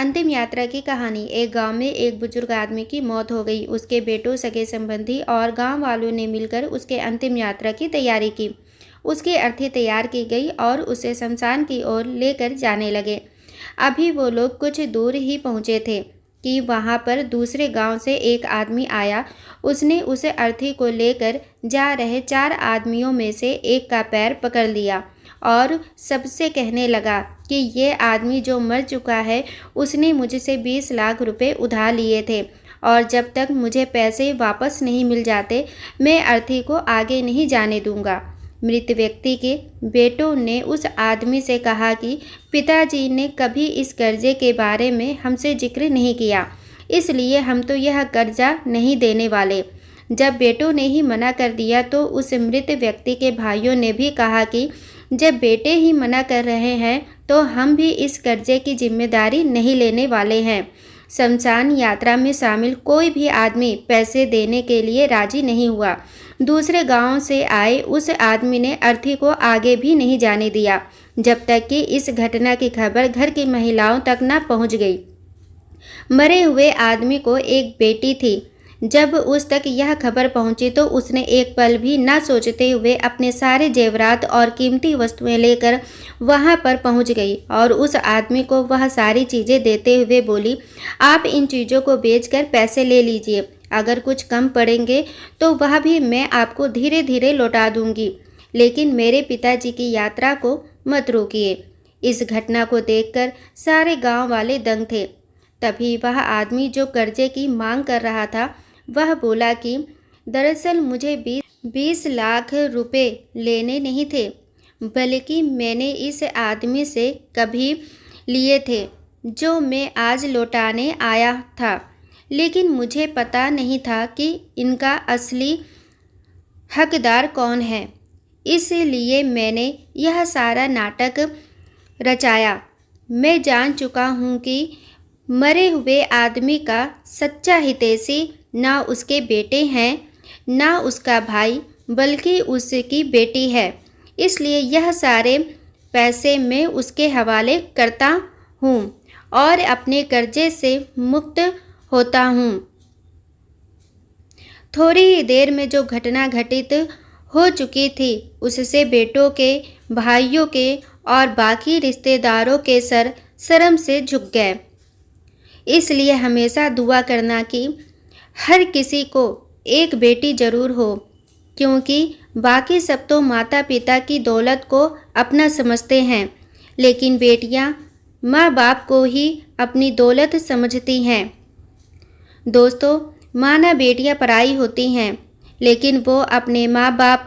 अंतिम यात्रा की कहानी। एक गांव में एक बुजुर्ग आदमी की मौत हो गई। उसके बेटों, सगे संबंधी और गांव वालों ने मिलकर उसके अंतिम यात्रा की तैयारी की। उसकी अर्थी तैयार की गई और उसे शमशान की ओर लेकर जाने लगे। अभी वो लोग कुछ दूर ही पहुंचे थे कि वहां पर दूसरे गांव से एक आदमी आया। उसने उसे अर्थी को लेकर जा रहे 4 आदमियों में से एक का पैर पकड़ लिया और सबसे कहने लगा कि ये आदमी जो मर चुका है, उसने मुझसे 20 लाख रुपए उधार लिए थे और जब तक मुझे पैसे वापस नहीं मिल जाते, मैं अर्थी को आगे नहीं जाने दूंगा। मृत व्यक्ति के बेटों ने उस आदमी से कहा कि पिताजी ने कभी इस कर्जे के बारे में हमसे जिक्र नहीं किया, इसलिए हम तो यह कर्जा नहीं देने वाले। जब बेटों ने ही मना कर दिया तो उस मृत व्यक्ति के भाइयों ने भी कहा कि जब बेटे ही मना कर रहे हैं तो हम भी इस कर्जे की जिम्मेदारी नहीं लेने वाले हैं। शमशान यात्रा में शामिल कोई भी आदमी पैसे देने के लिए राजी नहीं हुआ। दूसरे गांव से आए उस आदमी ने अर्थी को आगे भी नहीं जाने दिया जब तक कि इस घटना की खबर घर की महिलाओं तक न पहुंच गई। मरे हुए आदमी को एक बेटी थी। जब उस तक यह खबर पहुंची तो उसने एक पल भी न सोचते हुए अपने सारे जेवरात और कीमती वस्तुएं लेकर वहां पर पहुंच गई और उस आदमी को वह सारी चीज़ें देते हुए बोली, आप इन चीज़ों को बेचकर पैसे ले लीजिए। अगर कुछ कम पड़ेंगे तो वह भी मैं आपको धीरे धीरे लौटा दूंगी, लेकिन मेरे पिताजी की यात्रा को मत रोकिए। इस घटना को देखकर सारे गांव वाले दंग थे। तभी वह आदमी जो कर्जे की मांग कर रहा था, वह बोला कि दरअसल मुझे 20 लाख रुपए लेने नहीं थे, बल्कि मैंने इस आदमी से कभी लिए थे जो मैं आज लौटाने आया था, लेकिन मुझे पता नहीं था कि इनका असली हकदार कौन है, इसलिए मैंने यह सारा नाटक रचाया। मैं जान चुका हूँ कि मरे हुए आदमी का सच्चा हितैषी ना उसके बेटे हैं, ना उसका भाई, बल्कि उसकी बेटी है। इसलिए यह सारे पैसे मैं उसके हवाले करता हूँ और अपने कर्जे से मुक्त होता हूँ। थोड़ी ही देर में जो घटना घटित हो चुकी थी, उससे बेटों के, भाइयों के और बाकी रिश्तेदारों के सर शर्म से झुक गए। इसलिए हमेशा दुआ करना कि हर किसी को एक बेटी जरूर हो, क्योंकि बाकी सब तो माता पिता की दौलत को अपना समझते हैं, लेकिन बेटियां माँ बाप को ही अपनी दौलत समझती हैं। दोस्तों, माना बेटियां पराई होती हैं, लेकिन वो अपने माँ बाप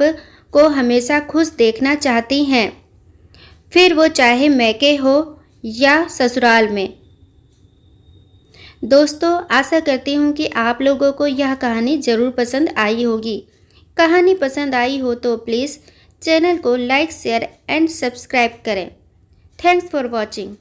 को हमेशा खुश देखना चाहती हैं, फिर वो चाहे मैके हो या ससुराल में। दोस्तों, आशा करती हूँ कि आप लोगों को यह कहानी ज़रूर पसंद आई होगी। कहानी पसंद आई हो तो प्लीज़ चैनल को लाइक, शेयर एंड सब्सक्राइब करें। Thanks for watching.